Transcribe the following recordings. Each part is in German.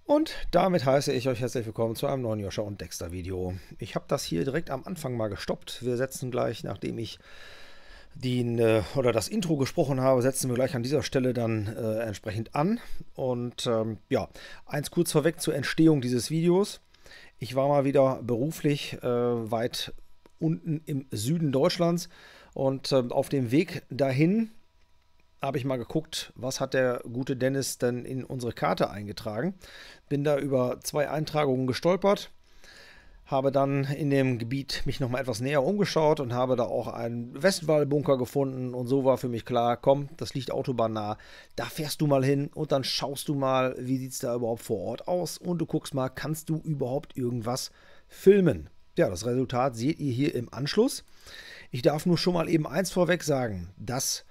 Und damit heiße ich euch herzlich willkommen zu einem neuen Joscha und Dexter Video. Ich habe das hier direkt am Anfang mal gestoppt. Wir setzen gleich, nachdem ich das Intro gesprochen habe, setzen wir gleich an dieser Stelle dann entsprechend an. Und ja, eins kurz vorweg zur Entstehung dieses Videos. Ich war mal wieder beruflich weit unten im Süden Deutschlands und auf dem Weg dahin habe ich mal geguckt, was hat der gute Dennis denn in unsere Karte eingetragen. Bin da über 2 Eintragungen gestolpert, habe dann in dem Gebiet mich nochmal etwas näher umgeschaut und habe da auch einen Westwall-Bunker gefunden. Und so war für mich klar, komm, das liegt autobahnnah, da fährst du mal hin und dann schaust du mal, wie sieht es da überhaupt vor Ort aus und du guckst mal, kannst du überhaupt irgendwas filmen. Ja, das Resultat seht ihr hier im Anschluss. Ich darf nur schon mal eben eins vorweg sagen, das,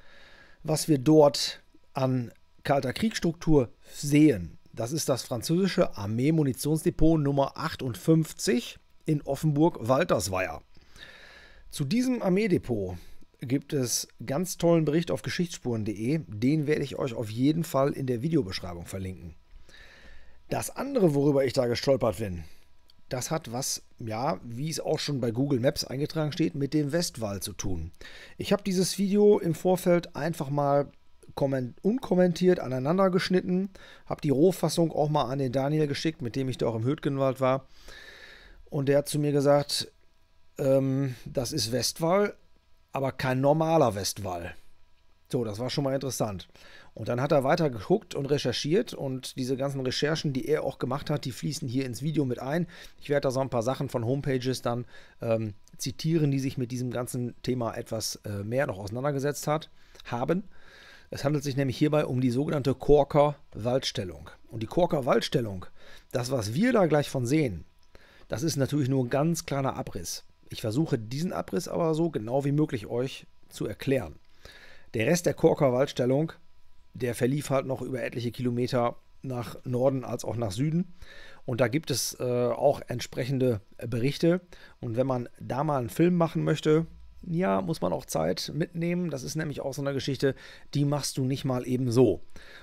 was wir dort an Kalter Kriegsstruktur sehen, das ist das französische Armee-Munitionsdepot Nummer 58 in Offenburg-Waltersweier. Zu diesem Armeedepot gibt es ganz tollen Bericht auf Geschichtsspuren.de, den werde ich euch auf jeden Fall in der Videobeschreibung verlinken. Das andere, worüber ich da gestolpert bin, das hat was, ja, wie es auch schon bei Google Maps eingetragen steht, mit dem Westwall zu tun. Ich habe dieses Video im Vorfeld einfach mal unkommentiert aneinander geschnitten, habe die Rohfassung auch mal an den Daniel geschickt, mit dem ich da auch im Hüttgenwald war. Und der hat zu mir gesagt, das ist Westwall, aber kein normaler Westwall. So, das war schon mal interessant. Und dann hat er weiter geguckt und recherchiert und diese ganzen Recherchen, die er auch gemacht hat, die fließen hier ins Video mit ein. Ich werde da so ein paar Sachen von Homepages dann zitieren, die sich mit diesem ganzen Thema etwas mehr noch auseinandergesetzt haben. Es handelt sich nämlich hierbei um die sogenannte Korker Waldstellung. Und die Korker Waldstellung, das, was wir da gleich von sehen, das ist natürlich nur ein ganz kleiner Abriss. Ich versuche diesen Abriss aber so genau wie möglich euch zu erklären. Der Rest der Korker Waldstellung, der verlief halt noch über etliche Kilometer nach Norden als auch nach Süden. Und da gibt es auch entsprechende Berichte. Und wenn man da mal einen Film machen möchte, ja, muss man auch Zeit mitnehmen. Das ist nämlich auch so eine Geschichte, die machst du nicht mal eben so.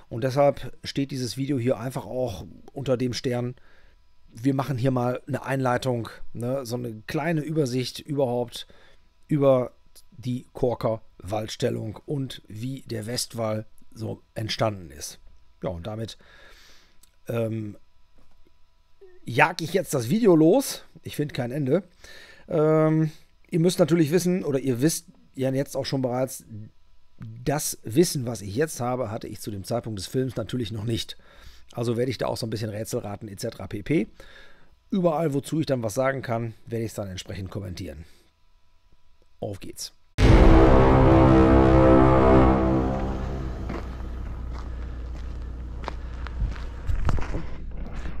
Und deshalb steht dieses Video hier einfach auch unter dem Stern. Wir machen hier mal eine Einleitung, ne, so eine kleine Übersicht überhaupt über die Korker Waldstellung und wie der Westwall so entstanden ist. Ja, und damit jag ich jetzt das Video los. Ich finde kein Ende. Ihr müsst natürlich wissen, oder ihr wisst ja jetzt auch schon bereits, das Wissen, was ich jetzt habe, hatte ich zu dem Zeitpunkt des Films natürlich noch nicht. Also werde ich da auch so ein bisschen Rätselraten etc. pp. Überall, wozu ich dann was sagen kann, werde ich es dann entsprechend kommentieren. Auf geht's.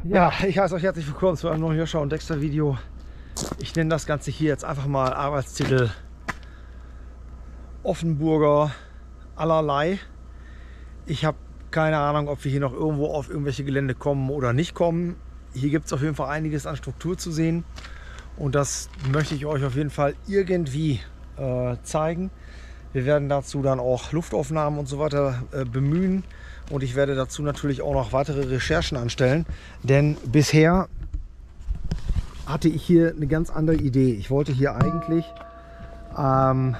Ja, ich heiße euch herzlich willkommen zu einem neuen Joscha und Dexter Video. Ich nenne das Ganze hier jetzt einfach mal Arbeitstitel Offenburger allerlei. Ich habe keine Ahnung, ob wir hier noch irgendwo auf irgendwelche Gelände kommen oder nicht kommen. Hier gibt es auf jeden Fall einiges an Struktur zu sehen und das möchte ich euch auf jeden Fall irgendwie zeigen. Wir werden dazu dann auch Luftaufnahmen und so weiter bemühen und ich werde dazu natürlich auch noch weitere Recherchen anstellen, denn bisher hatte ich hier eine ganz andere Idee. Ich wollte hier eigentlich 2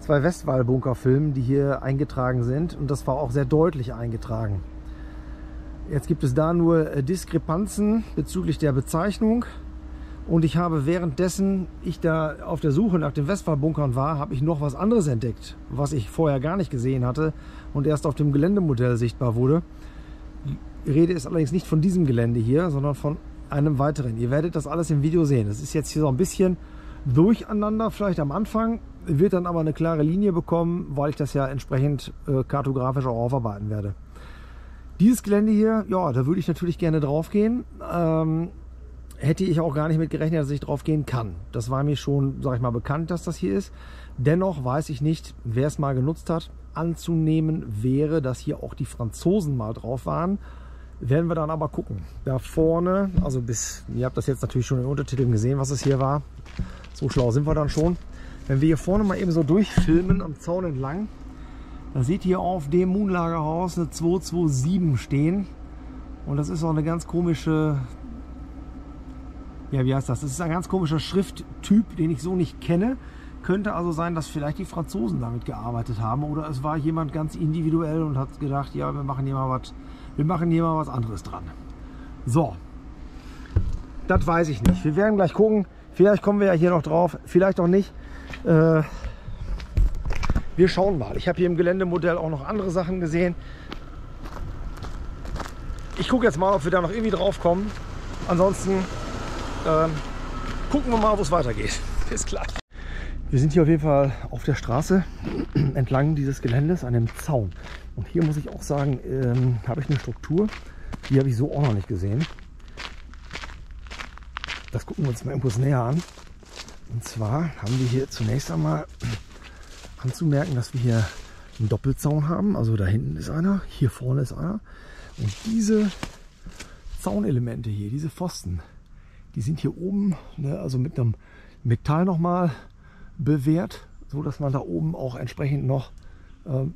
Westwall-Bunker filmen, die hier eingetragen sind und das war auch sehr deutlich eingetragen. Jetzt gibt es da nur Diskrepanzen bezüglich der Bezeichnung. Und ich habe währenddessen ich da auf der Suche nach den Westwall-Bunkern war, habe ich noch was anderes entdeckt, was ich vorher gar nicht gesehen hatte und erst auf dem Geländemodell sichtbar wurde. Die Rede ist allerdings nicht von diesem Gelände hier, sondern von einem weiteren. Ihr werdet das alles im Video sehen. Das ist jetzt hier so ein bisschen durcheinander, vielleicht am Anfang, wird dann aber eine klare Linie bekommen, weil ich das ja entsprechend kartografisch auch aufarbeiten werde. Dieses Gelände hier, ja, da würde ich natürlich gerne drauf gehen. Hätte ich auch gar nicht mit gerechnet, dass ich drauf gehen kann. Das war mir schon, sag ich mal, bekannt, dass das hier ist. Dennoch weiß ich nicht, wer es mal genutzt hat. Anzunehmen wäre, dass hier auch die Franzosen mal drauf waren. Werden wir dann aber gucken. Da vorne, also ihr habt das jetzt natürlich schon in den Untertiteln gesehen, was es hier war. So schlau sind wir dann schon. Wenn wir hier vorne mal eben so durchfilmen am Zaun entlang, da seht ihr auf dem Moonlagerhaus eine 227 stehen. Und das ist auch eine ganz komische, ja, wie heißt das? Das ist ein ganz komischer Schrifttyp, den ich so nicht kenne. Könnte also sein, dass vielleicht die Franzosen damit gearbeitet haben oder es war jemand ganz individuell und hat gedacht, ja, wir machen hier mal was anderes dran. So, das weiß ich nicht. Wir werden gleich gucken. Vielleicht kommen wir ja hier noch drauf, vielleicht auch nicht. Wir schauen mal. Ich habe hier im Geländemodell auch noch andere Sachen gesehen. Ich gucke jetzt mal, ob wir da noch irgendwie drauf kommen. Ansonsten gucken wir mal, wo es weitergeht. Bis gleich. Wir sind hier auf jeden Fall auf der Straße entlang dieses Geländes an dem Zaun. Und hier muss ich auch sagen, habe ich eine Struktur, die habe ich so auch noch nicht gesehen. Das gucken wir uns mal etwas näher an. Und zwar haben wir hier zunächst einmal anzumerken, dass wir hier einen Doppelzaun haben. Also da hinten ist einer, hier vorne ist einer. Und diese Zaunelemente hier, diese Pfosten, die sind hier oben, ne, also mit einem Metall nochmal bewehrt, so dass man da oben auch entsprechend noch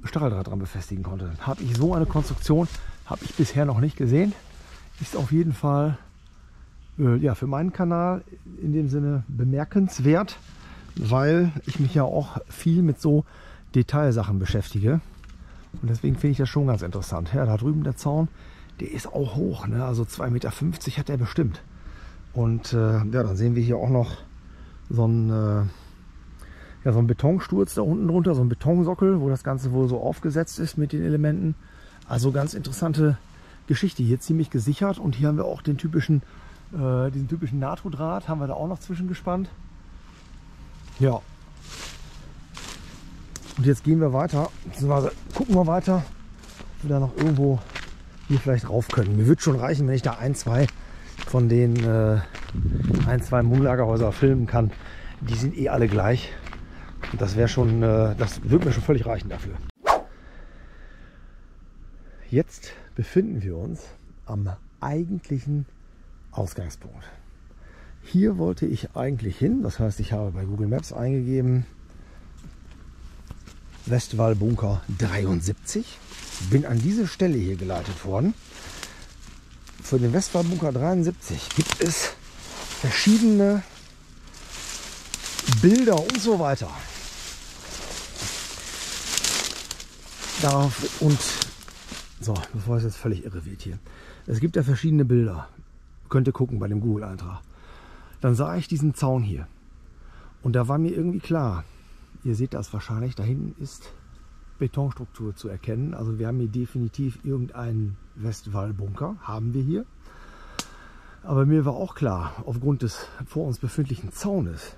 Stacheldraht dran befestigen konnte. Habe ich so eine Konstruktion, habe ich bisher noch nicht gesehen. Ist auf jeden Fall ja, für meinen Kanal in dem Sinne bemerkenswert, weil ich mich ja auch viel mit so Detailsachen beschäftige. Und deswegen finde ich das schon ganz interessant. Ja, da drüben der Zaun, der ist auch hoch, ne? Also 2,50 Meter hat der bestimmt. Und ja, dann sehen wir hier auch noch so einen Betonsturz da unten drunter, so ein Betonsockel, wo das Ganze wohl so aufgesetzt ist mit den Elementen. Also ganz interessante Geschichte. Hier ziemlich gesichert und hier haben wir auch den typischen, diesen typischen NATO-Draht haben wir da auch noch zwischengespannt. Ja. Und jetzt gehen wir weiter, beziehungsweise gucken wir weiter, ob wir da noch irgendwo hier vielleicht rauf können. Mir wird schon reichen, wenn ich da ein, zwei von den Moonlagerhäuser filmen kann. Die sind eh alle gleich. Und das wäre schon, das wird mir schon völlig reichen dafür. Jetzt befinden wir uns am eigentlichen Ausgangspunkt. Hier wollte ich eigentlich hin, das heißt, ich habe bei Google Maps eingegeben Westwall-Bunker 73, bin an diese Stelle hier geleitet worden. Für den Westwall-Bunker 73 gibt es verschiedene Bilder und so weiter. Darauf und so, bevor es jetzt völlig irre wird hier. Es gibt ja verschiedene Bilder. Könnt ihr gucken bei dem Google-Eintrag. Dann sah ich diesen Zaun hier. Und da war mir irgendwie klar, ihr seht das wahrscheinlich, da hinten ist Betonstruktur zu erkennen. Also wir haben hier definitiv irgendeinen Westwall-Bunker, haben wir hier. Aber mir war auch klar, aufgrund des vor uns befindlichen Zaunes,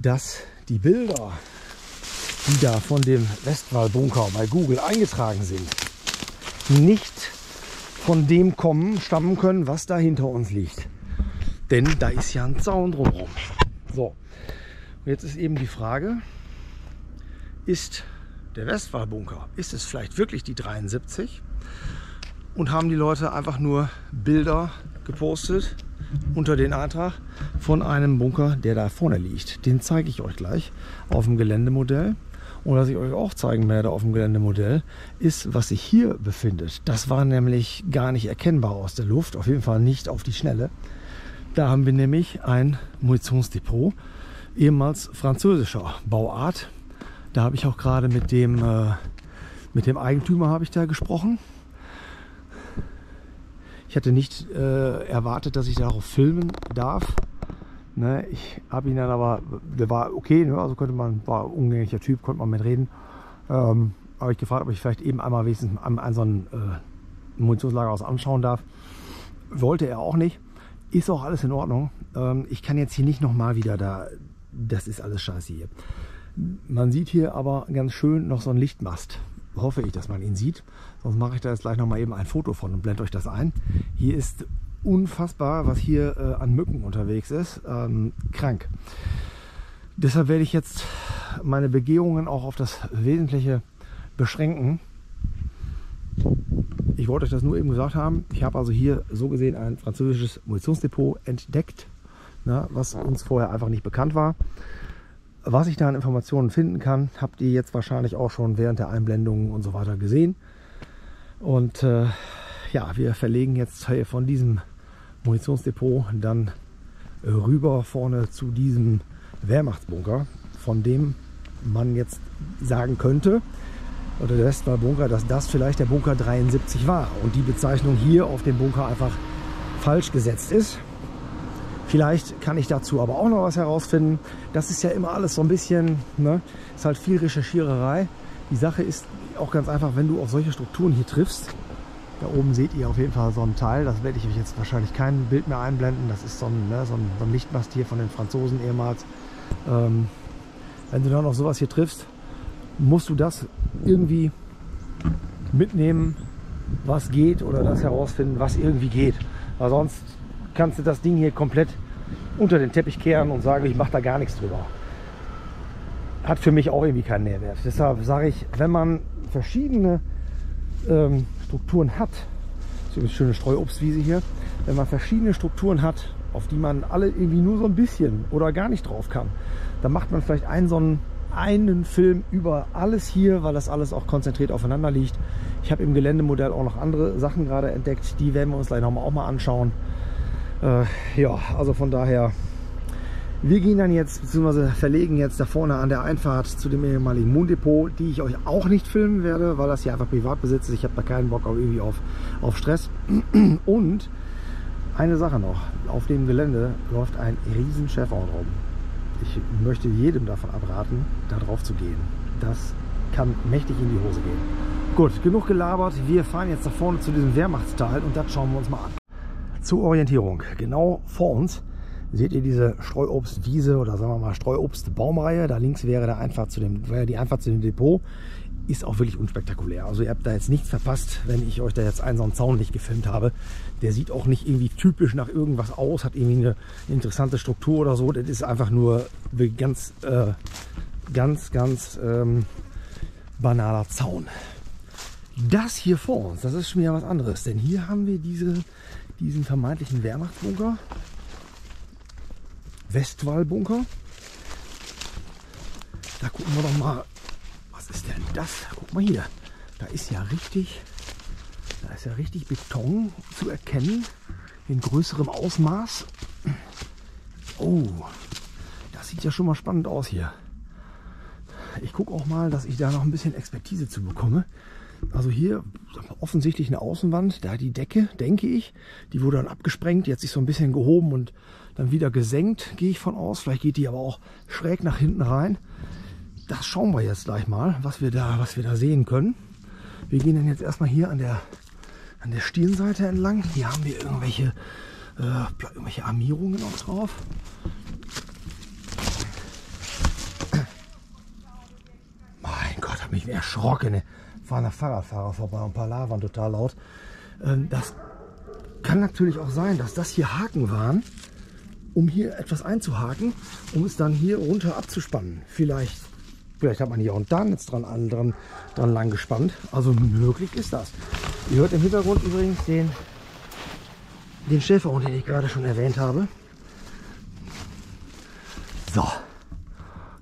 dass die Bilder, die da von dem Westwall-Bunker bei Google eingetragen sind, nicht von dem stammen können, was da hinter uns liegt. Denn da ist ja ein Zaun drumherum. So, und jetzt ist eben die Frage, ist der Westwall-Bunker, ist es vielleicht wirklich die 73? Und haben die Leute einfach nur Bilder gepostet unter den Eintrag von einem Bunker, der da vorne liegt. Den zeige ich euch gleich auf dem Geländemodell. Und was ich euch auch zeigen werde auf dem Geländemodell, ist, was sich hier befindet. Das war nämlich gar nicht erkennbar aus der Luft, auf jeden Fall nicht auf die Schnelle. Da haben wir nämlich ein Munitionsdepot, ehemals französischer Bauart. Da habe ich auch gerade mit dem Eigentümer habe ich da gesprochen. Ich hatte nicht erwartet, dass ich darauf filmen darf. Ne, ich habe ihn dann aber, der war okay, ne, also war ein umgänglicher Typ, konnte man mit reden. Habe ich gefragt, ob ich vielleicht eben einmal wenigstens an so ein Munitionslagerhaus anschauen darf. Wollte er auch nicht. Ist auch alles in Ordnung. Ich kann jetzt hier nicht nochmal wieder da, das ist alles scheiße hier. Man sieht hier aber ganz schön noch so einen Lichtmast. Hoffe ich, dass man ihn sieht. Sonst mache ich da jetzt gleich nochmal eben ein Foto von und blende euch das ein. Hier ist unfassbar, was hier an Mücken unterwegs ist. Krank. Deshalb werde ich jetzt meine Begehungen auch auf das Wesentliche beschränken. Ich wollte euch das nur eben gesagt haben. Ich habe also hier so gesehen ein französisches Munitionsdepot entdeckt, ne, was uns vorher einfach nicht bekannt war. Was ich da an Informationen finden kann, habt ihr jetzt wahrscheinlich auch schon während der Einblendungen und so weiter gesehen. Und ja, wir verlegen jetzt von diesem Munitionsdepot dann rüber vorne zu diesem Wehrmachtsbunker, von dem man jetzt sagen könnte, oder der Westwallbunker, dass das vielleicht der Bunker 73 war und die Bezeichnung hier auf dem Bunker einfach falsch gesetzt ist. Vielleicht kann ich dazu aber auch noch was herausfinden. Das ist ja immer alles so ein bisschen, ne, ist halt viel Recherchiererei. Die Sache ist auch ganz einfach, wenn du auf solche Strukturen hier triffst. Da oben seht ihr auf jeden Fall so ein Teil, das werde ich euch jetzt wahrscheinlich kein Bild mehr einblenden. Das ist so ein Lichtmast hier von den Franzosen ehemals. Wenn du dann auf sowas hier triffst, musst du das irgendwie mitnehmen, was geht, oder das herausfinden, was irgendwie geht. Weil sonst kannst du das Ding hier komplett unter den Teppich kehren und sagen, ich mache da gar nichts drüber. Hat für mich auch irgendwie keinen Nährwert. Deshalb sage ich, wenn man verschiedene Strukturen hat, so eine schöne Streuobstwiese hier, wenn man verschiedene Strukturen hat, auf die man alle irgendwie nur so ein bisschen oder gar nicht drauf kann, dann macht man vielleicht einen Film über alles hier, weil das alles auch konzentriert aufeinander liegt. Ich habe im Geländemodell auch noch andere Sachen gerade entdeckt, die werden wir uns gleich auch mal anschauen. Ja, also von daher, wir gehen dann jetzt, beziehungsweise verlegen jetzt da vorne an der Einfahrt zu dem ehemaligen Moondepot, die ich euch auch nicht filmen werde, weil das hier einfach Privatbesitz ist. Ich habe da keinen Bock auf Stress. Und eine Sache noch, auf dem Gelände läuft ein riesen Schäferhund rum. Ich möchte jedem davon abraten, da drauf zu gehen. Das kann mächtig in die Hose gehen. Gut, genug gelabert. Wir fahren jetzt da vorne zu diesem Wehrmachtsteil und das schauen wir uns mal an. Zur Orientierung, genau vor uns seht ihr diese Streuobstwiese oder sagen wir mal Streuobstbaumreihe. Da links wäre die Einfahrt zu dem Depot. Ist auch wirklich unspektakulär. Also ihr habt da jetzt nichts verpasst, wenn ich euch da jetzt so einen Zaun nicht gefilmt habe. Der sieht auch nicht irgendwie typisch nach irgendwas aus, hat irgendwie eine interessante Struktur oder so. Das ist einfach nur ganz banaler Zaun. Das hier vor uns, das ist schon wieder was anderes. Denn hier haben wir diesen vermeintlichen Wehrmachtsbunker. Westwallbunker. Da gucken wir doch mal. Was ist denn das? Guck mal hier. Da ist ja richtig Beton zu erkennen. In größerem Ausmaß. Oh, das sieht ja schon mal spannend aus hier. Ich gucke auch mal, dass ich da noch ein bisschen Expertise zu bekomme. Also hier offensichtlich eine Außenwand, da die Decke, denke ich, die wurde dann abgesprengt, jetzt ist so ein bisschen gehoben und dann wieder gesenkt, gehe ich von aus. Vielleicht geht die aber auch schräg nach hinten rein. Das schauen wir jetzt gleich mal, was wir da sehen können. Wir gehen dann jetzt erstmal hier an der Stirnseite entlang. Hier haben wir irgendwelche Armierungen noch drauf. Mein Gott, habe mich erschrocken. Fahren Fahrradfahrer vorbei und ein paar Lavern total laut. Das kann natürlich auch sein, dass das hier Haken waren, um hier etwas einzuhaken, um es dann hier runter abzuspannen. Vielleicht hat man hier auch da jetzt dran lang gespannt. Also möglich ist das. Ihr hört im Hintergrund übrigens den Schäferhund, den ich gerade schon erwähnt habe. So,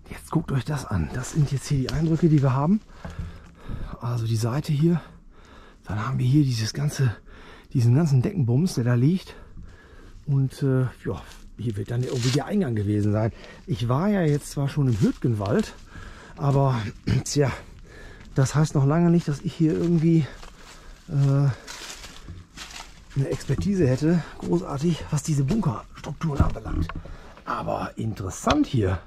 jetzt guckt euch das an. Das sind jetzt hier die Eindrücke, die wir haben. Also die Seite hier, dann haben wir hier diesen ganzen Deckenbums, der da liegt. Und ja, hier wird dann irgendwie der Eingang gewesen sein. Ich war ja jetzt zwar schon im Hürtgenwald, aber tja, das heißt noch lange nicht, dass ich hier irgendwie eine Expertise hätte, großartig, was diese Bunkerstrukturen anbelangt. Aber interessant hier.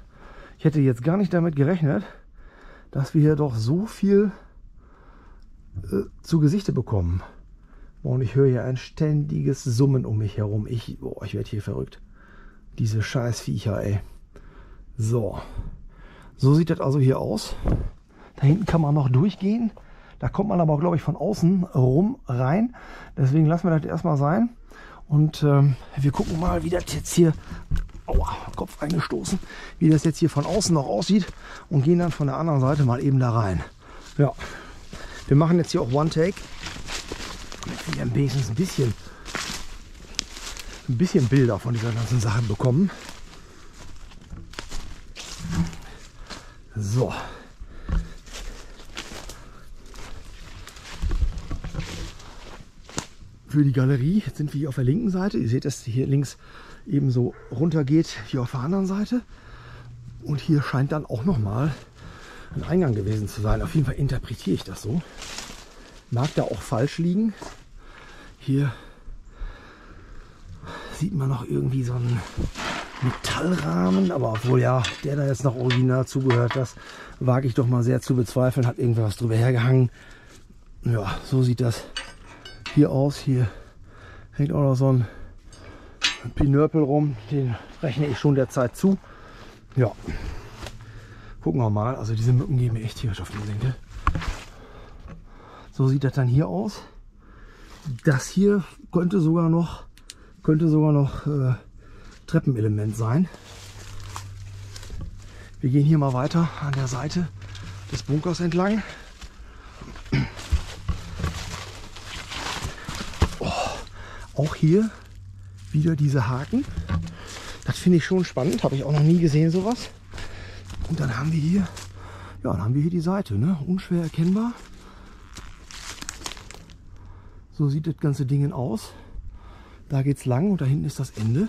Ich hätte jetzt gar nicht damit gerechnet, dass wir hier doch so viel zu Gesichte bekommen. Und ich höre hier ein ständiges Summen um mich herum. Ich werde hier verrückt. Diese scheiß Viecher, ey. So sieht das also hier aus. Da hinten kann man noch durchgehen. Da kommt man aber, glaube ich, von außen rum rein. Deswegen lassen wir das erstmal sein. Und wir gucken mal, wie das jetzt hier... Aua, Kopf eingestoßen. Wie das jetzt hier von außen noch aussieht. Und gehen dann von der anderen Seite mal eben da rein. Ja. Wir machen jetzt hier auch One Take, damit wir am wenigstens ein bisschen Bilder von dieser ganzen Sache bekommen. So. Für die Galerie sind wir hier auf der linken Seite. Ihr seht, dass hier links eben so runter geht, hier auf der anderen Seite. Und hier scheint dann auch nochmal ein Eingang gewesen zu sein. Auf jeden Fall interpretiere ich das so. Mag da auch falsch liegen. Hier sieht man noch irgendwie so einen Metallrahmen, aber obwohl ja, der da jetzt noch original zugehört, das wage ich doch mal sehr zu bezweifeln. Hat irgendwas drüber hergehangen. Ja, so sieht das hier aus. Hier hängt auch noch so ein Pinörpel rum. Den rechne ich schon der Zeit zu. Ja, gucken wir mal. Also diese Mücken gehen mir echt tierisch auf den Senkel. So sieht das dann hier aus. Das hier könnte sogar noch Treppenelement sein. Wir gehen hier mal weiter an der Seite des Bunkers entlang. Oh, auch hier wieder diese Haken. Das finde ich schon spannend. Habe ich auch noch nie gesehen, sowas. Und dann haben wir hier, ja, dann haben wir hier die Seite, ne? Unschwer erkennbar. So sieht das ganze Ding aus. Da geht es lang und da hinten ist das Ende.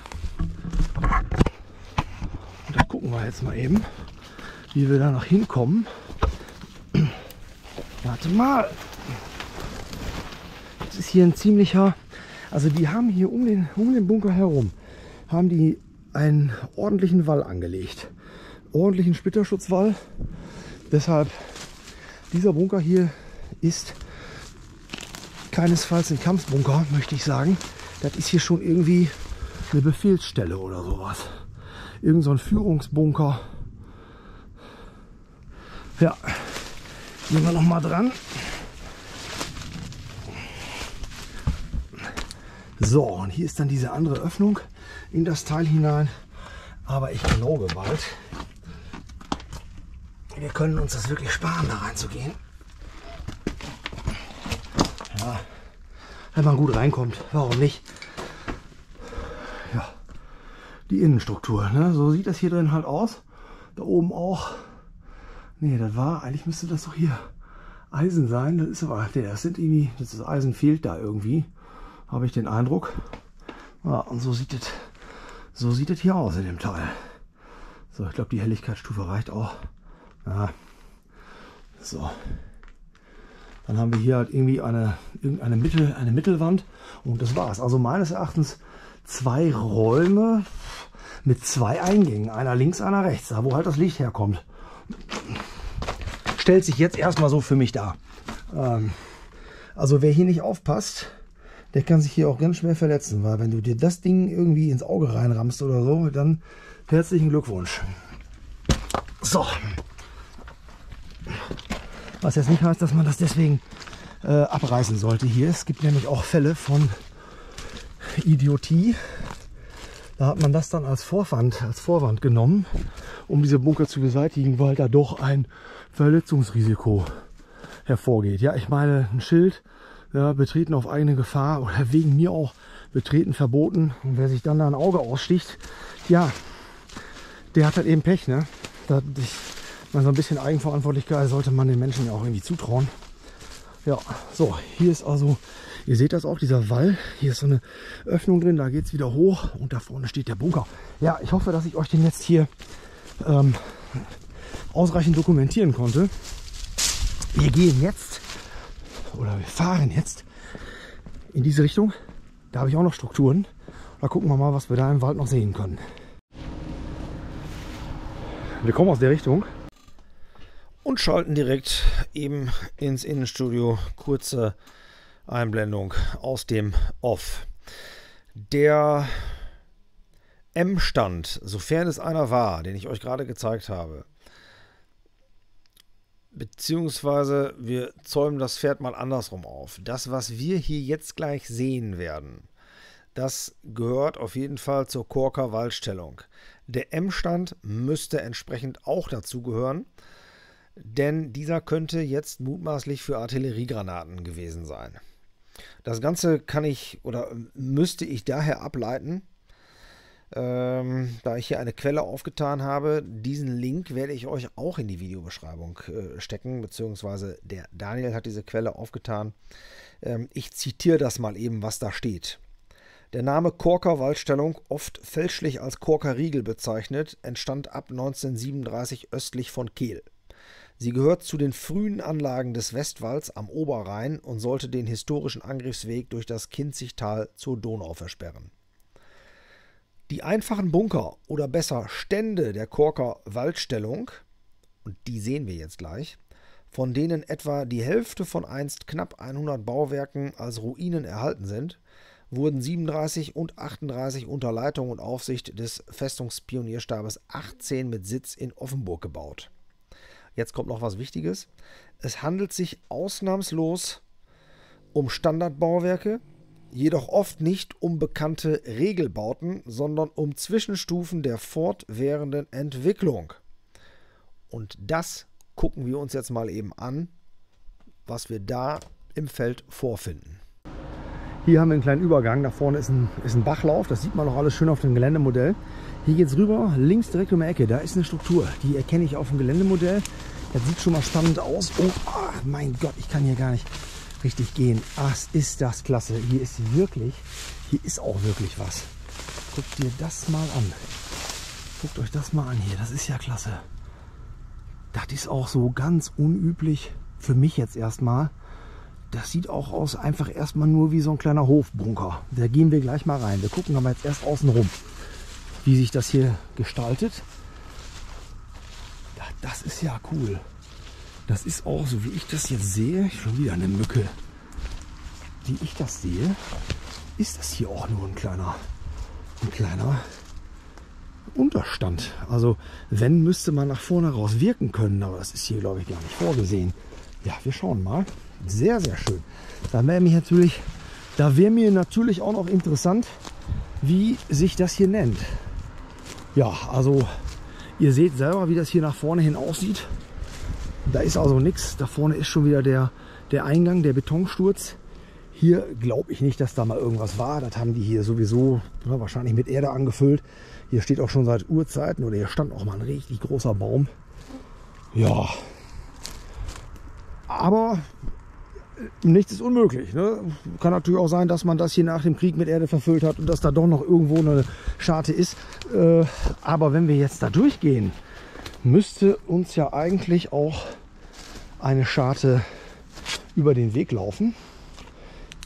Und da gucken wir jetzt mal eben, wie wir da noch hinkommen. Warte mal. Das ist hier ein ziemlicher, also die haben hier um den Bunker herum, haben die einen ordentlichen Wall angelegt. Ordentlichen Splitterschutzwall. Deshalb, dieser Bunker hier ist keinesfalls ein Kampfbunker, möchte ich sagen. Das ist hier schon irgendwie eine Befehlsstelle oder sowas. Irgend so ein Führungsbunker. Ja, gehen wir noch mal dran. So, und hier ist dann diese andere Öffnung in das Teil hinein. Aber ich glaube bald, wir können uns das wirklich sparen, da reinzugehen. Ja, wenn man gut reinkommt, warum nicht? Ja, die Innenstruktur, ne? So sieht das hier drin halt aus. Da oben auch. Nee, das war, eigentlich müsste das doch hier Eisen sein. Das ist aber, das Eisen fehlt da irgendwie, habe ich den Eindruck. Ja, und so sieht es hier aus in dem Teil. So, ich glaube, die Helligkeitsstufe reicht auch. Ja. So. Dann haben wir hier halt irgendwie eine Mittelwand und das war's. Also meines Erachtens 2 Räume mit 2 Eingängen. Einer links, einer rechts, da wo halt das Licht herkommt. Stellt sich jetzt erstmal so für mich dar. Also wer hier nicht aufpasst, der kann sich hier auch ganz schwer verletzen, weil wenn du dir das Ding irgendwie ins Auge reinrammst oder so, dann herzlichen Glückwunsch. So. Was jetzt nicht heißt, dass man das deswegen abreißen sollte hier. Es gibt nämlich auch Fälle von Idiotie. Da hat man das dann als Vorwand genommen, um diese Bunker zu beseitigen, weil da doch ein Verletzungsrisiko hervorgeht. Ja, ich meine, ein Schild, ja, betreten auf eigene Gefahr oder wegen mir auch betreten verboten. Und wer sich dann da ein Auge aussticht, ja, der hat halt eben Pech, ne? So ein bisschen Eigenverantwortlichkeit sollte man den Menschen ja auch irgendwie zutrauen. Ja, so, hier ist also, ihr seht das auch, dieser Wall. Hier ist so eine Öffnung drin, da geht es wieder hoch und da vorne steht der Bunker. Ja, ich hoffe, dass ich euch den jetzt hier ausreichend dokumentieren konnte. Wir gehen jetzt, oder wir fahren jetzt in diese Richtung. Da habe ich auch noch Strukturen. Da gucken wir mal, was wir da im Wald noch sehen können. Wir kommen aus der Richtung. Und schalten direkt eben ins Innenstudio. Kurze Einblendung aus dem Off. Der M-Stand, sofern es einer war, den ich euch gerade gezeigt habe, beziehungsweise wir zäumen das Pferd mal andersrum auf. Das, was wir hier jetzt gleich sehen werden, das gehört auf jeden Fall zur Korker Waldstellung. Der M-Stand müsste entsprechend auch dazu gehören, denn dieser könnte jetzt mutmaßlich für Artilleriegranaten gewesen sein. Das Ganze kann ich oder müsste ich daher ableiten, Da ich hier eine Quelle aufgetan habe. Diesen Link werde ich euch auch in die Videobeschreibung stecken, beziehungsweise der Daniel hat diese Quelle aufgetan. Ich zitiere das mal eben, was da steht. Der Name Korker Waldstellung, oft fälschlich als Korker Riegel bezeichnet, entstand ab 1937 östlich von Kehl. Sie gehört zu den frühen Anlagen des Westwalds am Oberrhein und sollte den historischen Angriffsweg durch das Kinzigtal zur Donau versperren. Die einfachen Bunker oder besser Stände der Korker Waldstellung, und die sehen wir jetzt gleich, von denen etwa die Hälfte von einst knapp 100 Bauwerken als Ruinen erhalten sind, wurden 37 und 38 unter Leitung und Aufsicht des Festungspionierstabes 18 mit Sitz in Offenburg gebaut. Jetzt kommt noch was Wichtiges. Es handelt sich ausnahmslos um Standardbauwerke, jedoch oft nicht um bekannte Regelbauten, sondern um Zwischenstufen der fortwährenden Entwicklung. Und das gucken wir uns jetzt mal eben an, was wir da im Feld vorfinden. Hier haben wir einen kleinen Übergang. Da vorne ist ein Bachlauf. Das sieht man noch alles schön auf dem Geländemodell. Hier geht es rüber, links direkt um die Ecke. Da ist eine Struktur. Die erkenne ich auf dem Geländemodell. Das sieht schon mal spannend aus. Oh, mein Gott, ich kann hier gar nicht richtig gehen. Ist das klasse. Hier ist auch wirklich was. Guckt dir das mal an. Guckt euch das mal an hier. Das ist ja klasse. Das ist auch so ganz unüblich für mich jetzt erstmal. Das sieht auch aus, einfach erstmal nur wie so ein kleiner Hofbunker. Da gehen wir gleich mal rein. Wir gucken aber jetzt erst außen rum, wie sich das hier gestaltet. Ja, das ist ja cool. Das ist auch, so wie ich das jetzt sehe, schon wieder eine Mücke. Wie ich das sehe, ist das hier auch nur ein kleiner Unterstand. Also wenn, müsste man nach vorne raus wirken können, aber das ist hier, glaube ich, gar nicht vorgesehen. Ja, wir schauen mal. Sehr, sehr schön. Da wäre mir natürlich auch noch interessant, wie sich das hier nennt. Ja, also ihr seht selber, wie das hier nach vorne hin aussieht. Da ist also nichts. Da vorne ist schon wieder der Eingang, der Betonsturz. Hier glaube ich nicht, dass da mal irgendwas war. Das haben die hier sowieso wahrscheinlich mit Erde angefüllt. Hier steht auch schon seit Urzeiten, oder hier stand auch mal ein richtig großer Baum. Ja, aber nichts ist unmöglich. Ne? Kann natürlich auch sein, dass man das hier nach dem Krieg mit Erde verfüllt hat und dass da doch noch irgendwo eine Scharte ist. Aber wenn wir jetzt da durchgehen, müsste uns ja eigentlich auch eine Scharte über den Weg laufen.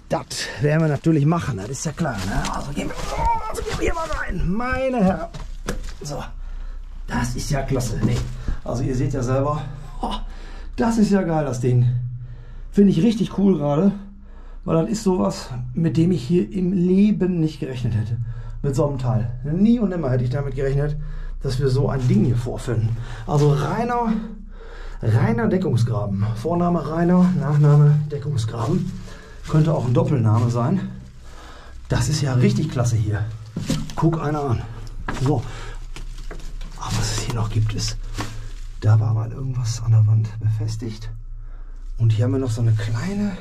Das werden wir natürlich machen, das ist ja klar. Ne? Also gehen wir hier mal rein, meine Herren. So, das ist ja klasse. Nee. Also ihr seht ja selber, das ist ja geil, das Ding. Finde ich richtig cool gerade, weil das ist sowas, mit dem ich hier im Leben nicht gerechnet hätte. Mit so einem Teil. Nie und nimmer hätte ich damit gerechnet, dass wir so ein Ding hier vorfinden. Also reiner Deckungsgraben. Vorname Rainer, Nachname Deckungsgraben. Könnte auch ein Doppelname sein. Das ist ja richtig klasse hier. Guck einer an. So. Aber was es hier noch gibt, ist, da war mal irgendwas an der Wand befestigt. Und hier haben wir noch so eine kleine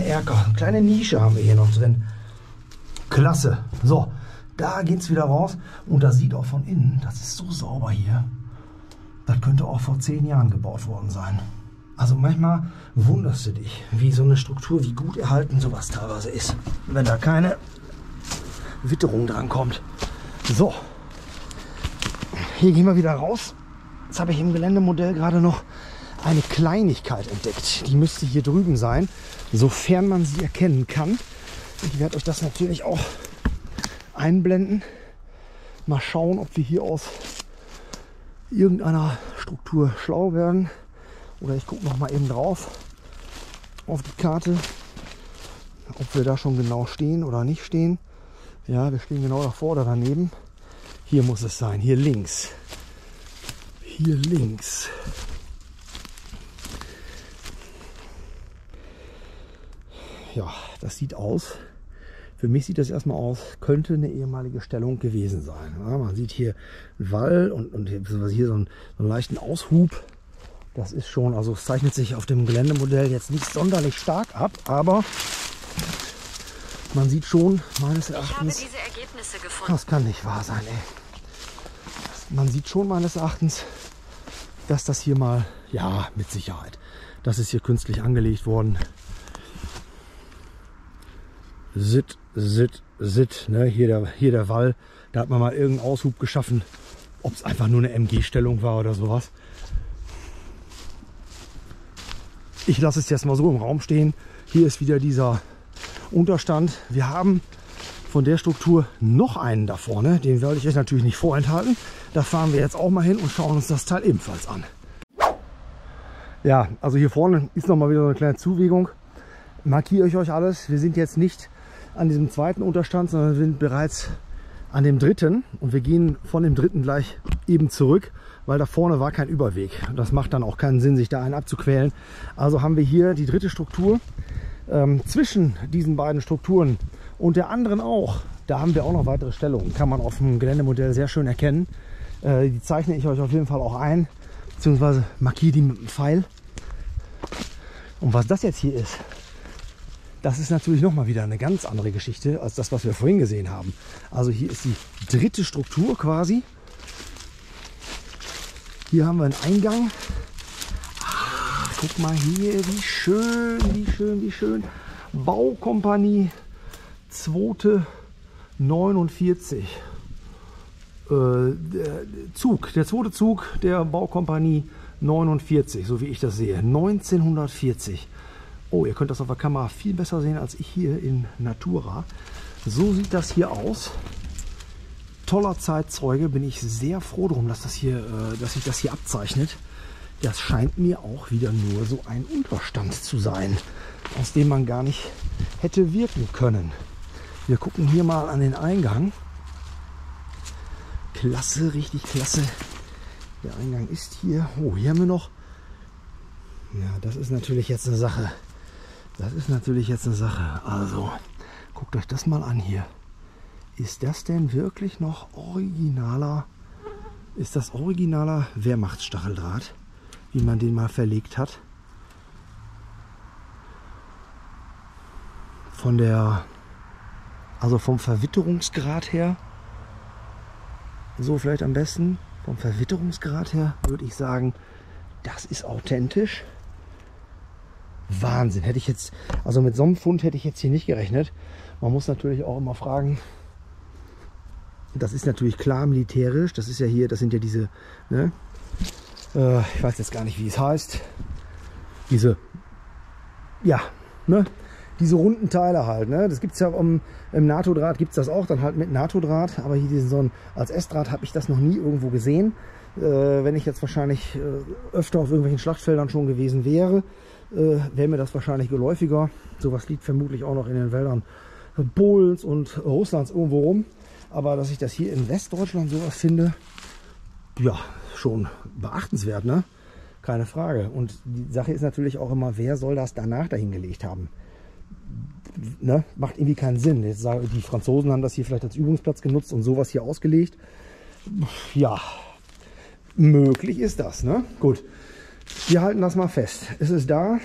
Erker, eine kleine Nische haben wir hier noch drin. Klasse. So, da geht es wieder raus. Und das sieht auch von innen, das ist so sauber hier. Das könnte auch vor 10 Jahren gebaut worden sein. Also manchmal wunderst du dich, wie so eine Struktur, wie gut erhalten sowas teilweise ist, wenn da keine Witterung dran kommt. So, hier gehen wir wieder raus. Jetzt habe ich im Geländemodell gerade noch eine Kleinigkeit entdeckt. Die müsste hier drüben sein, sofern man sie erkennen kann. Ich werde euch das natürlich auch einblenden. Mal schauen, ob wir hier aus irgendeiner Struktur schlau werden. Oder ich gucke noch mal eben drauf auf die Karte, ob wir da schon genau stehen oder nicht stehen. Ja, wir stehen genau davor oder daneben. Hier muss es sein, hier links. Hier links. Ja, das sieht aus. Für mich sieht das erstmal aus, könnte eine ehemalige Stellung gewesen sein. Ja, man sieht hier einen Wall und hier so einen leichten Aushub. Das ist schon, also es zeichnet sich auf dem Geländemodell jetzt nicht sonderlich stark ab, aber Man sieht schon, meines Ich habe Erachtens, diese Ergebnisse gefunden. das kann nicht wahr sein, ey. Man sieht schon meines Erachtens, dass das hier mal, ja, mit Sicherheit, das ist hier künstlich angelegt worden. Sitt, ne? Hier der Wall, da hat man mal irgendeinen Aushub geschaffen, ob es einfach nur eine MG-Stellung war oder sowas. Ich lasse es jetzt mal so im Raum stehen. Hier ist wieder dieser Unterstand. Wir haben von der Struktur noch einen da vorne, den werde ich euch natürlich nicht vorenthalten. Da fahren wir jetzt auch mal hin und schauen uns das Teil ebenfalls an. Ja, also hier vorne ist noch mal wieder so eine kleine Zuwegung. Markiere ich euch alles. Wir sind jetzt nicht an diesem zweiten Unterstand, sondern wir sind bereits an dem dritten. Und wir gehen von dem dritten gleich eben zurück, weil da vorne war kein Überweg. Das macht dann auch keinen Sinn, sich da einen abzuquälen. Also haben wir hier die dritte Struktur. Zwischen diesen beiden Strukturen und der anderen auch, da haben wir auch noch weitere Stellungen. Kann man auf dem Geländemodell sehr schön erkennen. Die zeichne ich euch auf jeden Fall auch ein, beziehungsweise markiere die mit dem Pfeil. Und was das jetzt hier ist, das ist natürlich nochmal wieder eine ganz andere Geschichte als das, was wir vorhin gesehen haben. Also hier ist die dritte Struktur quasi. Hier haben wir einen Eingang. Guck mal hier, wie schön, wie schön, wie schön. Baukompanie 249. Der zweite Zug der Baukompanie 49, so wie ich das sehe. 1940. Oh, ihr könnt das auf der Kamera viel besser sehen als ich hier in Natura. So sieht das hier aus. Toller Zeitzeuge, bin ich sehr froh drum, dass sich das hier abzeichnet. Das scheint mir auch wieder nur so ein Unterstand zu sein, aus dem man gar nicht hätte wirken können. Wir gucken hier mal an den Eingang. Klasse, richtig klasse. Der Eingang ist hier. Oh, hier haben wir noch. Ja, das ist natürlich jetzt eine Sache. Das ist natürlich jetzt eine Sache. Also, guckt euch das mal an hier. Ist das denn wirklich noch originaler? Ist das originaler Wehrmachtsstacheldraht, wie man den mal verlegt hat? Also vom Verwitterungsgrad her, so vielleicht am besten, vom Verwitterungsgrad her würde ich sagen, das ist authentisch. Wahnsinn, hätte ich jetzt, also mit so einem Fund hätte ich jetzt hier nicht gerechnet. Man muss natürlich auch immer fragen, das ist natürlich klar militärisch, das ist ja hier, das sind ja diese, ne? Ich weiß jetzt gar nicht, wie es heißt, diese, ja, ne? Diese runden Teile halt, ne? Das gibt es ja im NATO-Draht, gibt es das auch, dann halt mit NATO-Draht, aber hier diesen so ein, als S-Draht habe ich das noch nie irgendwo gesehen. Wenn ich jetzt wahrscheinlich öfter auf irgendwelchen Schlachtfeldern schon gewesen wäre, wäre mir das wahrscheinlich geläufiger. Sowas liegt vermutlich auch noch in den Wäldern Polens und Russlands irgendwo rum. Aber dass ich das hier in Westdeutschland sowas finde, ja, schon beachtenswert, ne? Keine Frage. Und die Sache ist natürlich auch immer, wer soll das danach dahin gelegt haben? Ne? Macht irgendwie keinen Sinn. Jetzt sagen, die Franzosen haben das hier vielleicht als Übungsplatz genutzt und sowas hier ausgelegt. Ja, möglich ist das, ne? Gut, wir halten das mal fest. Es ist da.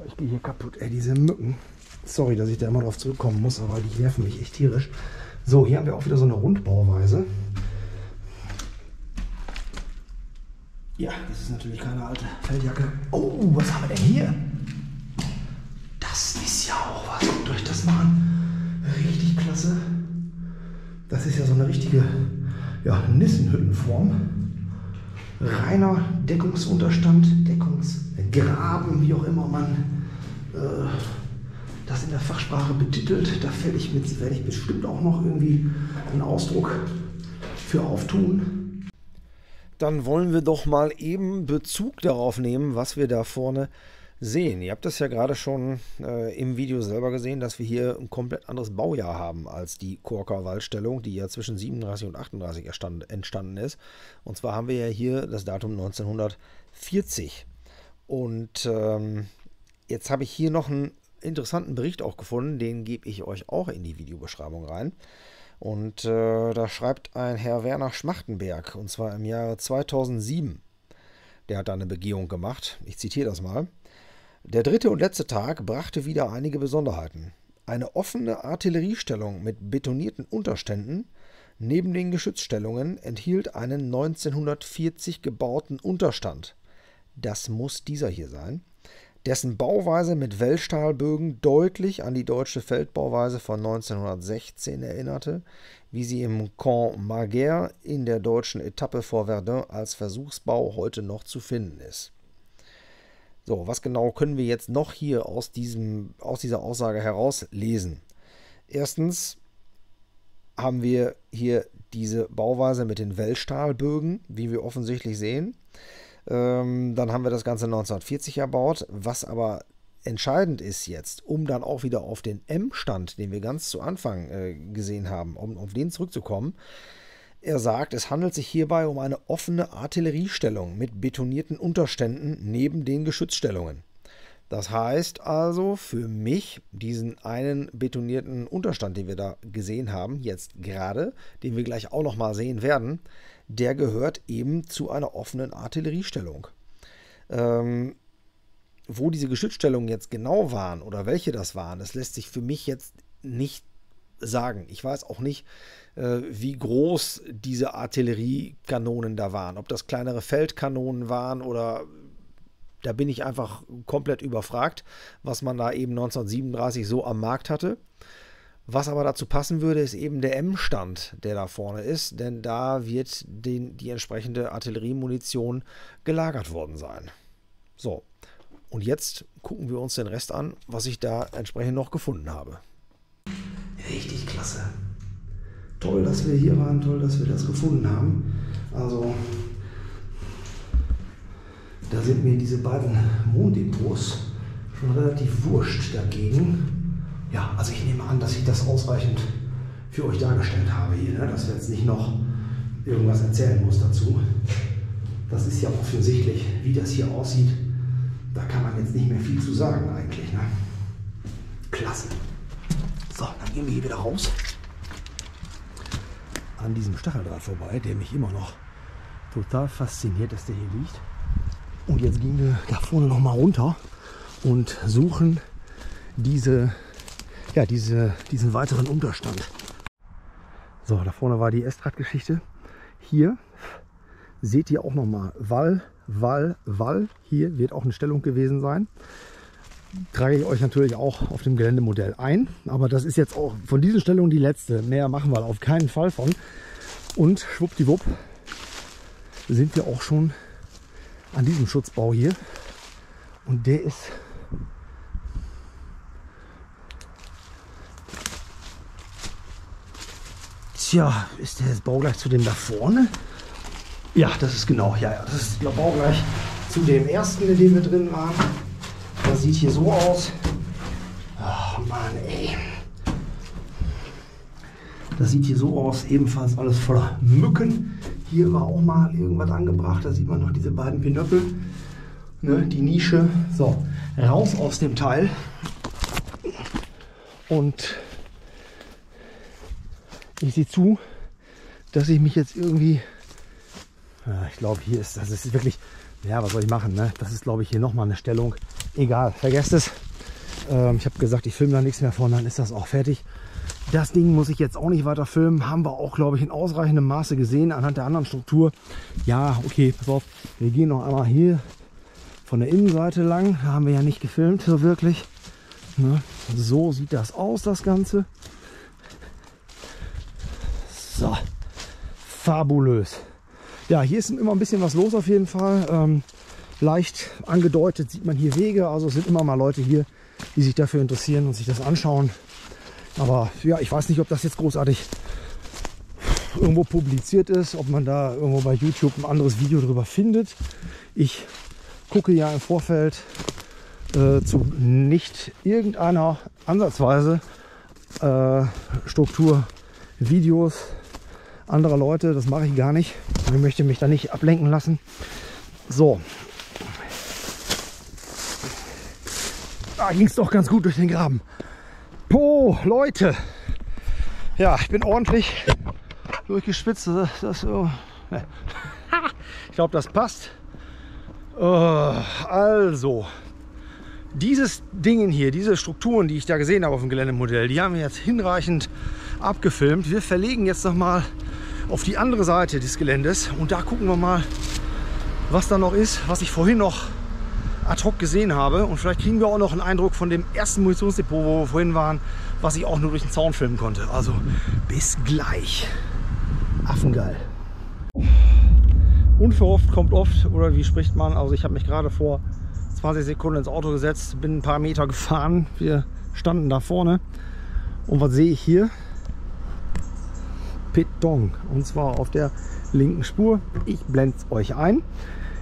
Ich gehe hier kaputt, ey, diese Mücken. Sorry, dass ich da immer drauf zurückkommen muss, aber die nerven mich echt tierisch. So, hier haben wir auch wieder so eine Rundbauweise. Ja, das ist natürlich keine alte Feldjacke. Oh, was haben wir denn hier? Das ist ja auch was. Guckt euch das mal an. Richtig klasse. Das ist ja so eine richtige, ja, Nissenhüttenform. Reiner Deckungsunterstand, Deckungsgraben, wie auch immer man das in der Fachsprache betitelt. Da werde ich bestimmt auch noch irgendwie einen Ausdruck für auftun. Dann wollen wir doch mal eben Bezug darauf nehmen, was wir da vorne sehen. Ihr habt das ja gerade schon im Video selber gesehen, dass wir hier ein komplett anderes Baujahr haben als die Korker Wallstellung, die ja zwischen 37 und 38 entstanden ist. Und zwar haben wir ja hier das Datum 1940. Und jetzt habe ich hier noch einen interessanten Bericht auch gefunden, den gebe ich euch auch in die Videobeschreibung rein. Und da schreibt ein Herr Werner Schmachtenberg, und zwar im Jahre 2007. Der hat da eine Begehung gemacht. Ich zitiere das mal. Der dritte und letzte Tag brachte wieder einige Besonderheiten. eine offene Artilleriestellung mit betonierten Unterständen neben den Geschützstellungen enthielt einen 1940 gebauten Unterstand. Das muss dieser hier sein, dessen Bauweise mit Wellstahlbögen deutlich an die deutsche Feldbauweise von 1916 erinnerte, wie sie im Camp Marguerre in der deutschen Etappe vor Verdun als Versuchsbau heute noch zu finden ist. So, was genau können wir jetzt noch hier aus dieser Aussage herauslesen? Erstens haben wir hier diese Bauweise mit den Wellstahlbögen, wie wir offensichtlich sehen. Dann haben wir das Ganze 1940 erbaut, was aber entscheidend ist jetzt, um dann auch wieder auf den M-Stand, den wir ganz zu Anfang gesehen haben, um auf den zurückzukommen. Er sagt, es handelt sich hierbei um eine offene Artilleriestellung mit betonierten Unterständen neben den Geschützstellungen. Das heißt also für mich, diesen einen betonierten Unterstand, den wir da gesehen haben, jetzt gerade, den wir gleich auch nochmal sehen werden, der gehört eben zu einer offenen Artilleriestellung. Wo diese Geschützstellungen jetzt genau waren oder welche das waren, das lässt sich für mich jetzt nicht sagen. Ich weiß auch nicht, wie groß diese Artilleriekanonen da waren. Ob das kleinere Feldkanonen waren oder... Da bin ich einfach komplett überfragt, was man da eben 1937 so am Markt hatte. Was aber dazu passen würde, ist eben der M-Stand, der da vorne ist, denn da wird die entsprechende Artilleriemunition gelagert worden sein. So, und jetzt gucken wir uns den Rest an, was ich da entsprechend noch gefunden habe. Richtig klasse. Toll, dass wir hier waren, toll, dass wir das gefunden haben. Also... Da sind mir diese beiden Monddepots schon relativ wurscht dagegen. Ja, also ich nehme an, dass ich das ausreichend für euch dargestellt habe hier, ne? Dass wir jetzt nicht noch irgendwas erzählen muss dazu. Das ist ja offensichtlich, wie das hier aussieht. Da kann man jetzt nicht mehr viel zu sagen eigentlich. Ne? Klasse. So, dann gehen wir hier wieder raus. An diesem Stacheldraht vorbei, der mich immer noch total fasziniert, dass der hier liegt. Und jetzt gehen wir da vorne noch mal runter und suchen diesen weiteren Unterstand. So, da vorne war die Estrad-Geschichte. Hier seht ihr auch noch mal Wall. Hier wird auch eine Stellung gewesen sein. Trage ich euch natürlich auch auf dem Geländemodell ein. Aber das ist jetzt auch von diesen Stellungen die letzte. Mehr machen wir auf keinen Fall von. Und schwuppdiwupp sind wir auch schon an diesem Schutzbau hier, und der ist ist der baugleich zu dem da vorne? Ja, das ist genau, das ist baugleich zu dem ersten, in dem wir drin waren. Das sieht hier so aus. Ach Mann, ey. Das sieht hier so aus, ebenfalls alles voller Mücken. Hier war auch mal irgendwas angebracht, da sieht man noch diese beiden Pinöppel, ne, die Nische. So, raus aus dem Teil. Und ich sehe zu, dass ich mich jetzt irgendwie, ich glaube hier ist, das ist wirklich, ja, was soll ich machen, ne? Das ist, glaube ich, hier nochmal eine Stellung. Egal, vergesst es. Ich habe gesagt, ich filme da nichts mehr von, dann ist das auch fertig. Das Ding muss ich jetzt auch nicht weiter filmen. Haben wir auch, glaube ich, in ausreichendem Maße gesehen anhand der anderen Struktur. Ja, okay, pass auf. Wir gehen noch einmal hier von der Innenseite lang. Da haben wir ja nicht gefilmt, so wirklich. Ne? So sieht das aus, das Ganze. So, fabulös. Ja, hier ist immer ein bisschen was los auf jeden Fall. Leicht angedeutet sieht man hier Wege. Also es sind immer mal Leute hier, die sich dafür interessieren und sich das anschauen. Aber ja, ich weiß nicht, ob das jetzt großartig irgendwo publiziert ist, ob man da irgendwo bei YouTube ein anderes Video drüber findet. Ich gucke ja im Vorfeld zu nicht irgendeiner ansatzweise Strukturvideos anderer Leute. Das mache ich gar nicht. Ich möchte mich da nicht ablenken lassen. So. Da ging es doch ganz gut durch den Graben. Oh, Leute. Ja, ich bin ordentlich durchgespitzt. Ich glaube, das passt. Also, dieses Ding hier, diese Strukturen, die ich da gesehen habe auf dem Geländemodell, die haben wir jetzt hinreichend abgefilmt. Wir verlegen jetzt noch mal auf die andere Seite des Geländes und da gucken wir mal, was da noch ist, was ich vorhin noch ad hoc gesehen habe. Und vielleicht kriegen wir auch noch einen Eindruck von dem ersten Munitionsdepot, wo wir vorhin waren, was ich auch nur durch den Zaun filmen konnte. Also bis gleich. Affengeil. Unverhofft kommt oft, oder wie spricht man? Also ich habe mich gerade vor 20 Sekunden ins Auto gesetzt, bin ein paar Meter gefahren. Wir standen da vorne. Und was sehe ich hier? Beton. Und zwar auf der linken Spur. Ich blende es euch ein.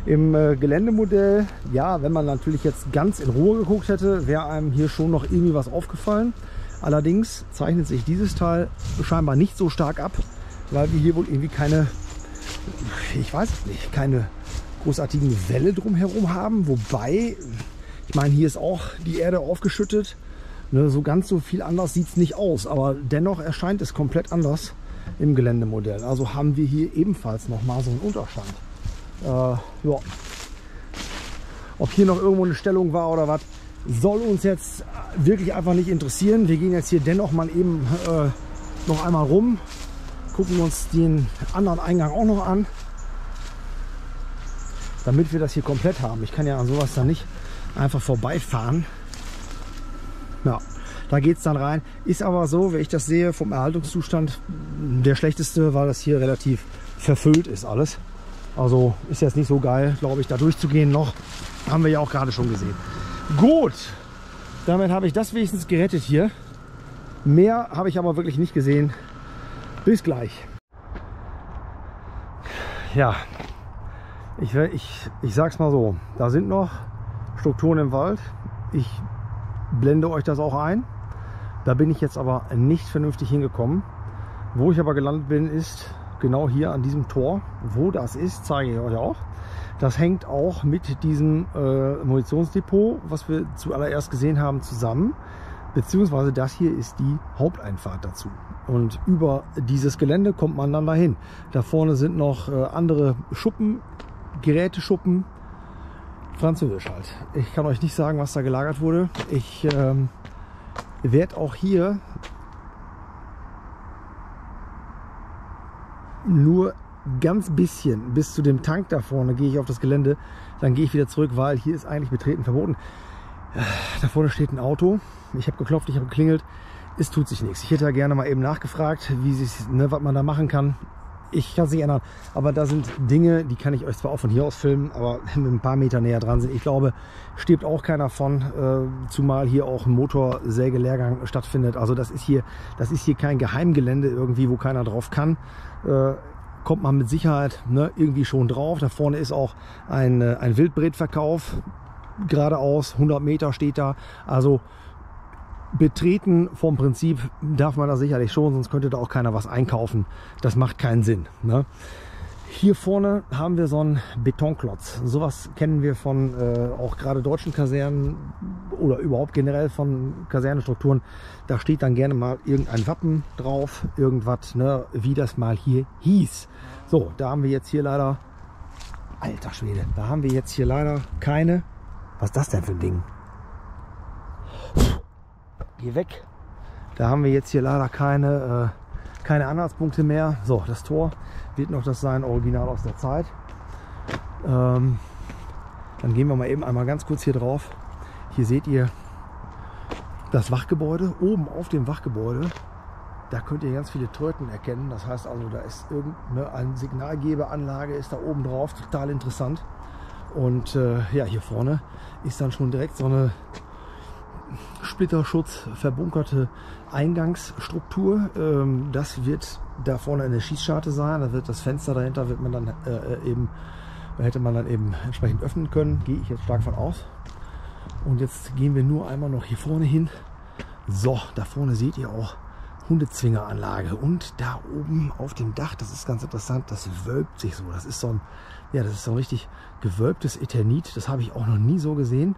Im Geländemodell, ja, wenn man natürlich jetzt ganz in Ruhe geguckt hätte, wäre einem hier schon noch irgendwie was aufgefallen. Allerdings zeichnet sich dieses Teil scheinbar nicht so stark ab, weil wir hier wohl irgendwie keine, ich weiß es nicht, keine großartigen Wälle drumherum haben. Wobei, ich meine, hier ist auch die Erde aufgeschüttet. Ne, so ganz so viel anders sieht es nicht aus, aber dennoch erscheint es komplett anders im Geländemodell. Also haben wir hier ebenfalls noch mal so einen Unterstand. Ja. Ob hier noch irgendwo eine Stellung war oder was, soll uns jetzt wirklich einfach nicht interessieren. Wir gehen jetzt hier dennoch mal eben noch einmal rum, gucken uns den anderen Eingang auch noch an, damit wir das hier komplett haben. Ich kann ja an sowas dann nicht einfach vorbeifahren. Ja, da geht es dann rein. Ist aber so, wenn ich das sehe, vom Erhaltungszustand der schlechteste, weil das hier relativ verfüllt ist alles. Also ist jetzt nicht so geil, glaube ich, da durchzugehen noch. Haben wir ja auch gerade schon gesehen. Gut, damit habe ich das wenigstens gerettet hier. Mehr habe ich aber wirklich nicht gesehen. Bis gleich. Ja, ich sag's mal so, da sind noch Strukturen im Wald. Ich blende euch das auch ein. Da bin ich jetzt aber nicht vernünftig hingekommen. Wo ich aber gelandet bin, ist genau hier an diesem Tor. Wo das ist, zeige ich euch auch. Das hängt auch mit diesem Munitionsdepot, was wir zuallererst gesehen haben, zusammen. Beziehungsweise das hier ist die Haupteinfahrt dazu. Und über dieses Gelände kommt man dann dahin. Da vorne sind noch andere Schuppen, Geräteschuppen. Französisch halt. Ich kann euch nicht sagen, was da gelagert wurde. Ich werde auch hier nur ganz bisschen bis zu dem Tank da vorne gehe ich auf das Gelände, dann gehe ich wieder zurück, weil hier ist eigentlich Betreten verboten. Da vorne steht ein Auto. Ich habe geklopft, ich habe geklingelt. Es tut sich nichts. Ich hätte da gerne mal eben nachgefragt, wie sich, ne, was man da machen kann. Ich kann es nicht ändern, aber da sind Dinge, die kann ich euch zwar auch von hier aus filmen, aber wenn wir ein paar Meter näher dran sind, ich glaube, stirbt auch keiner von, zumal hier auch ein Motorsägelehrgang stattfindet. Also das ist hier kein Geheimgelände irgendwie, wo keiner drauf kann. Kommt man mit Sicherheit, ne, irgendwie schon drauf. Da vorne ist auch ein Wildbretverkauf, geradeaus, 100 Meter steht da. Also betreten vom Prinzip darf man da sicherlich schon, sonst könnte da auch keiner was einkaufen. Das macht keinen Sinn. Ne? Hier vorne haben wir so einen Betonklotz. Sowas kennen wir von auch gerade deutschen Kasernen oder überhaupt generell von Kasernenstrukturen. Da steht dann gerne mal irgendein Wappen drauf, irgendwas, ne, wie das mal hier hieß. So, da haben wir jetzt hier leider, alter Schwede, da haben wir jetzt hier leider keine, was ist das denn für ein Ding? Geh weg. Da haben wir jetzt hier leider keine Anhaltspunkte mehr. So, das Tor wird noch das sein, original aus der Zeit. Dann gehen wir mal eben einmal ganz kurz hier drauf. Hier seht ihr das Wachgebäude. Oben auf dem Wachgebäude, da könnt ihr ganz viele Tröten erkennen. Das heißt also, da ist irgendeine Signalgebeanlage ist da oben drauf. Total interessant. Und ja, hier vorne ist dann schon direkt so eine Splitterschutz verbunkerte Eingangsstruktur. Das wird da vorne eine Schießscharte sein. Da wird das Fenster dahinter wird man dann hätte man dann eben entsprechend öffnen können. Gehe ich jetzt stark von aus. Und jetzt gehen wir nur einmal noch hier vorne hin. So, da vorne seht ihr auch Hundezwingeranlage. Und da oben auf dem Dach, das ist ganz interessant, das wölbt sich so. Das ist so ein, ja, das ist so ein richtig gewölbtes Eternit. Das habe ich auch noch nie so gesehen.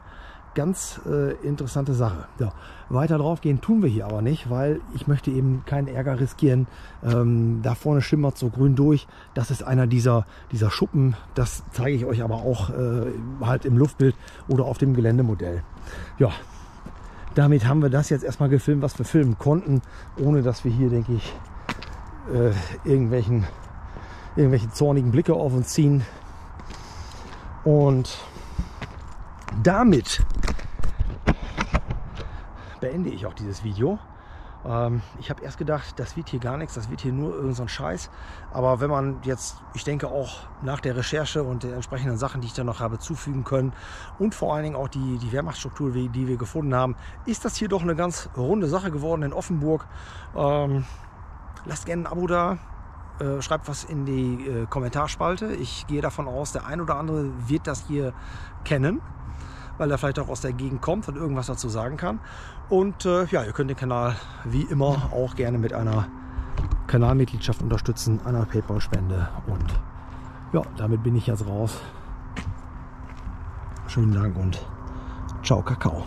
ganz interessante Sache. Ja, weiter drauf gehen tun wir hier aber nicht, weil ich möchte eben keinen Ärger riskieren. Da vorne schimmert so grün durch. Das ist einer dieser Schuppen. Das zeige ich euch aber auch halt im Luftbild oder auf dem Geländemodell. Ja, damit haben wir das jetzt erstmal gefilmt, was wir filmen konnten, ohne dass wir hier, denke ich, irgendwelche zornigen Blicke auf uns ziehen. Und damit beende ich auch dieses Video. Ich habe erst gedacht, das wird hier gar nichts, das wird hier nur irgend so ein Scheiß. Aber wenn man jetzt, ich denke auch nach der Recherche und den entsprechenden Sachen, die ich da noch habe zufügen können und vor allen Dingen auch die Wehrmachtsstruktur, die wir gefunden haben, ist das hier doch eine ganz runde Sache geworden in Offenburg. Lasst gerne ein Abo da. Schreibt was in die Kommentarspalte. Ich gehe davon aus, der ein oder andere wird das hier kennen, weil er vielleicht auch aus der Gegend kommt und irgendwas dazu sagen kann. Und ja, ihr könnt den Kanal wie immer auch gerne mit einer Kanalmitgliedschaft unterstützen, einer PayPal-Spende. Und ja, damit bin ich jetzt raus. Schönen Dank und ciao, Kakao.